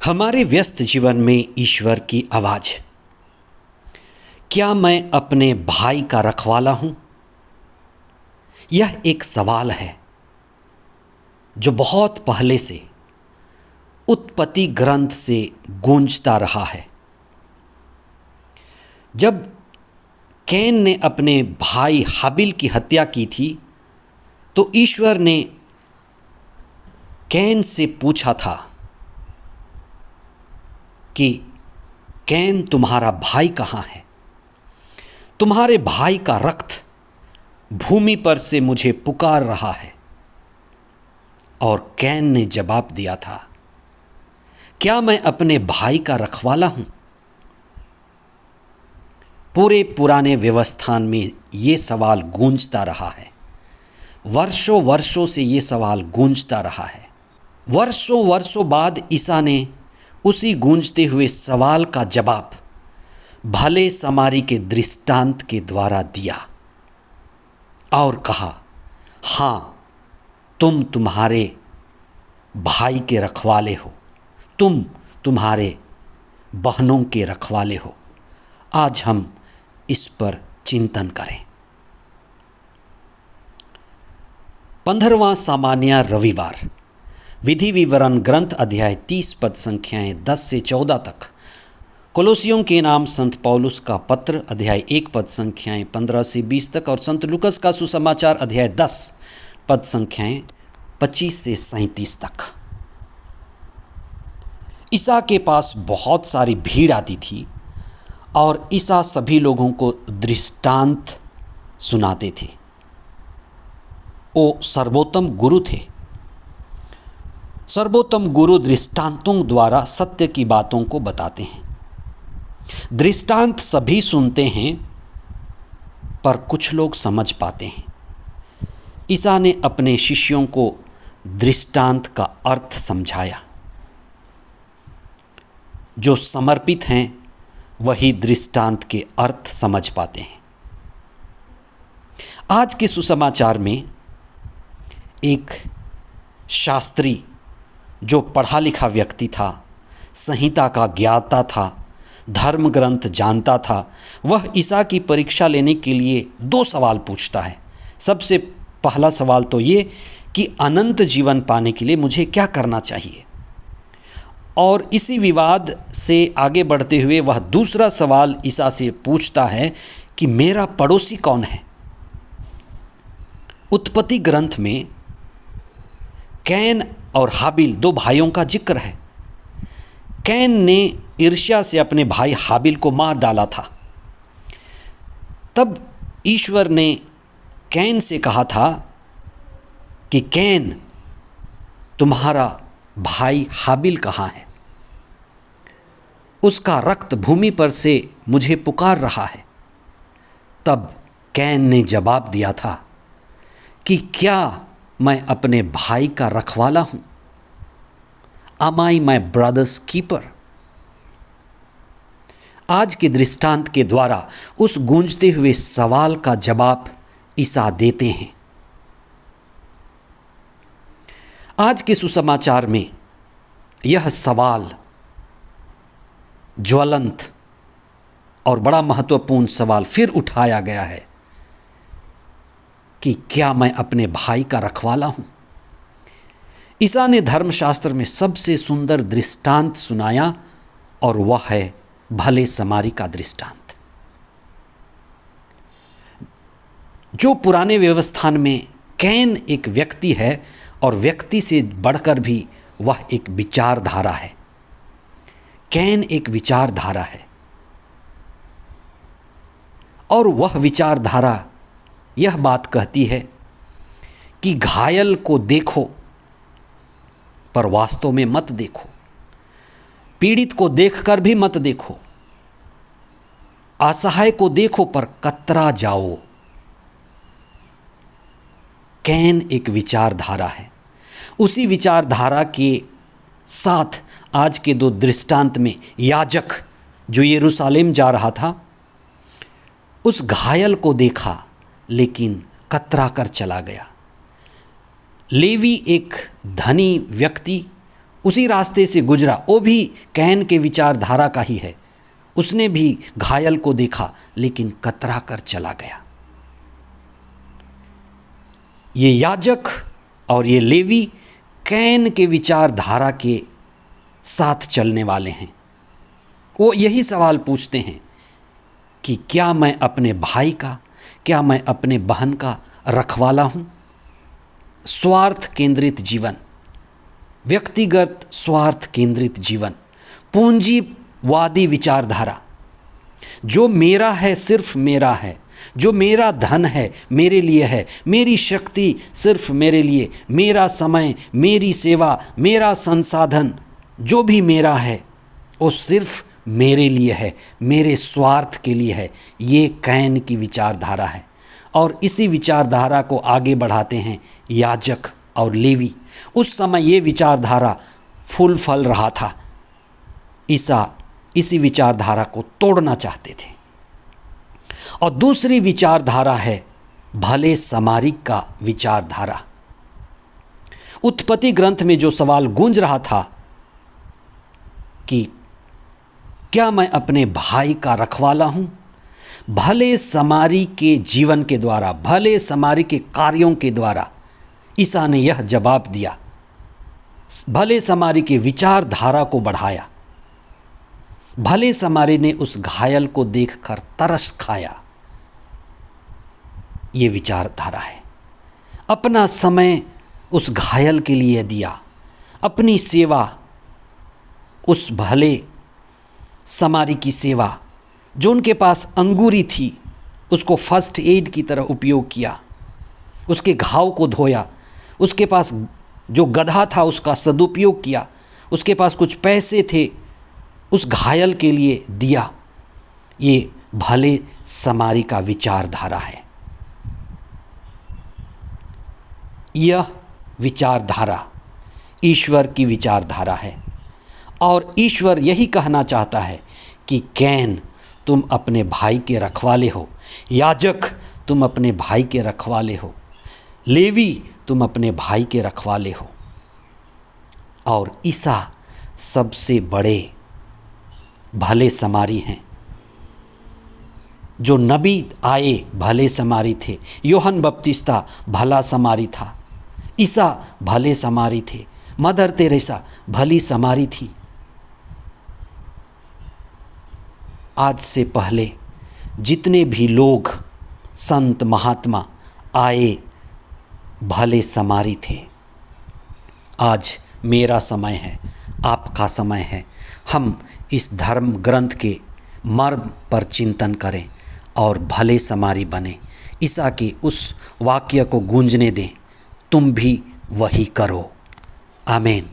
हमारे व्यस्त जीवन में ईश्वर की आवाज़। क्या मैं अपने भाई का रखवाला हूँ? यह एक सवाल है जो बहुत पहले से उत्पत्ति ग्रंथ से गूंजता रहा है। जब कैन ने अपने भाई हाबिल की हत्या की थी तो ईश्वर ने कैन से पूछा था कि कैन, तुम्हारा भाई कहाँ है? तुम्हारे भाई का रक्त भूमि पर से मुझे पुकार रहा है। और कैन ने जवाब दिया था, क्या मैं अपने भाई का रखवाला हूँ? पूरे पुराने व्यवस्थान में ये सवाल गूंजता रहा है। वर्षों वर्षों से ये सवाल गूंजता रहा है। वर्षों वर्षों बाद ईसा ने उसी गूंजते हुए सवाल का जवाब भले समारी के दृष्टांत के द्वारा दिया और कहा, हाँ, तुम तुम्हारे भाई के रखवाले हो, तुम तुम्हारे बहनों के रखवाले हो। आज हम इस पर चिंतन करें। 15वां सामान्य रविवार। विधि विवरण ग्रंथ अध्याय 30 पद संख्याएं 10 से 14 तक। कोलोसियों के नाम संत पौलुस का पत्र अध्याय 1 पद संख्याएं 15 से 20 तक और संत लूकस का सुसमाचार अध्याय 10 पद संख्याएं 25 से 37 तक। ईसा के पास बहुत सारी भीड़ आती थी और ईसा सभी लोगों को दृष्टांत सुनाते थे। वो सर्वोत्तम गुरु थे। सर्वोत्तम गुरु दृष्टांतों द्वारा सत्य की बातों को बताते हैं। दृष्टांत सभी सुनते हैं पर कुछ लोग समझ पाते हैं। ईसा ने अपने शिष्यों को दृष्टांत का अर्थ समझाया। जो समर्पित हैं वही दृष्टांत के अर्थ समझ पाते हैं। आज के सुसमाचार में एक शास्त्री जो पढ़ा लिखा व्यक्ति था, संहिता का ज्ञाता था, धर्म ग्रंथ जानता था, वह ईसा की परीक्षा लेने के लिए 2 सवाल पूछता है। सबसे पहला सवाल तो ये कि अनंत जीवन पाने के लिए मुझे क्या करना चाहिए। और इसी विवाद से आगे बढ़ते हुए वह दूसरा सवाल ईसा से पूछता है कि मेरा पड़ोसी कौन है। उत्पत्ति ग्रंथ में कैन और हाबिल 2 भाइयों का जिक्र है। कैन ने ईर्ष्या से अपने भाई हाबिल को मार डाला था। तब ईश्वर ने कैन से कहा था कि कैन, तुम्हारा भाई हाबिल कहाँ है? उसका रक्त भूमि पर से मुझे पुकार रहा है। तब कैन ने जवाब दिया था कि क्या मैं अपने भाई का रखवाला हूँ? Am I my brother's keeper? आज के दृष्टांत के द्वारा उस गूंजते हुए सवाल का जवाब ईसा देते हैं। आज के सुसमाचार में यह सवाल ज्वलंत और बड़ा महत्वपूर्ण सवाल फिर उठाया गया है कि क्या मैं अपने भाई का रखवाला हूं? ईसा ने धर्मशास्त्र में सबसे सुंदर दृष्टांत सुनाया और वह है भले समारी का दृष्टांत। जो पुराने व्यवस्थान में कैन एक व्यक्ति है और व्यक्ति से बढ़कर भी वह एक विचारधारा है। कैन एक विचारधारा है और वह विचारधारा यह बात कहती है कि घायल को देखो पर वास्तव में मत देखो, पीड़ित को देखकर भी मत देखो, असहाय को देखो पर कतरा जाओ। कैन एक विचारधारा है। उसी विचारधारा के साथ आज के 2 दृष्टांत में याजक जो यरूशलेम जा रहा था, उस घायल को देखा लेकिन कतरा कर चला गया। लेवी एक धनी व्यक्ति उसी रास्ते से गुजरा, वो भी कैन के विचारधारा का ही है। उसने भी घायल को देखा लेकिन कतरा कर चला गया। ये याजक और ये लेवी कैन के विचारधारा के साथ चलने वाले हैं। वो यही सवाल पूछते हैं कि क्या मैं अपने भाई का, क्या मैं अपने बहन का रखवाला हूँ? स्वार्थ केंद्रित जीवन, व्यक्तिगत स्वार्थ केंद्रित जीवन, पूंजीवादी विचारधारा, जो मेरा है सिर्फ मेरा है, जो मेरा धन है मेरे लिए है, मेरी शक्ति सिर्फ मेरे लिए, मेरा समय, मेरी सेवा, मेरा संसाधन, जो भी मेरा है वो सिर्फ मेरे लिए है, मेरे स्वार्थ के लिए है। ये कैन की विचारधारा है। और इसी विचारधारा को आगे बढ़ाते हैं याजक और लेवी। उस समय ये विचारधारा फूल फल रहा था। ईसा इसी विचारधारा को तोड़ना चाहते थे। और दूसरी विचारधारा है भले समारिक का विचारधारा। उत्पत्ति ग्रंथ में जो सवाल गूंज रहा था कि क्या मैं अपने भाई का रखवाला हूं, भले समारी के जीवन के द्वारा, भले समारी के कार्यों के द्वारा ईसा ने यह जवाब दिया। भले समारी के विचारधारा को बढ़ाया। भले समारी ने उस घायल को देखकर तरस खाया। ये विचारधारा है। अपना समय उस घायल के लिए दिया, अपनी सेवा, उस भले समारी की सेवा, जो उनके पास अंगूरी थी उसको फर्स्ट एड की तरह उपयोग किया, उसके घाव को धोया, उसके पास जो गधा था उसका सदुपयोग किया, उसके पास कुछ पैसे थे उस घायल के लिए दिया। ये भले समारी का विचारधारा है। यह विचारधारा ईश्वर की विचारधारा है। और ईश्वर यही कहना चाहता है कि कैन तुम अपने भाई के रखवाले हो, याजक तुम अपने भाई के रखवाले हो, लेवी तुम अपने भाई के रखवाले हो। और ईसा सबसे बड़े भले समारी हैं। जो नबी आए भले समारी थे। यूहन्ना बपतिस्ता भला समारी था। ईसा भले समारी थे। मदर तेरेसा भली समारी थी। आज से पहले जितने भी लोग संत महात्मा आए भले समारी थे। आज मेरा समय है, आपका समय है। हम इस धर्म ग्रंथ के मर्म पर चिंतन करें और भले समारी बने। ईसा के उस वाक्य को गूंजने दें, तुम भी वही करो। आमीन।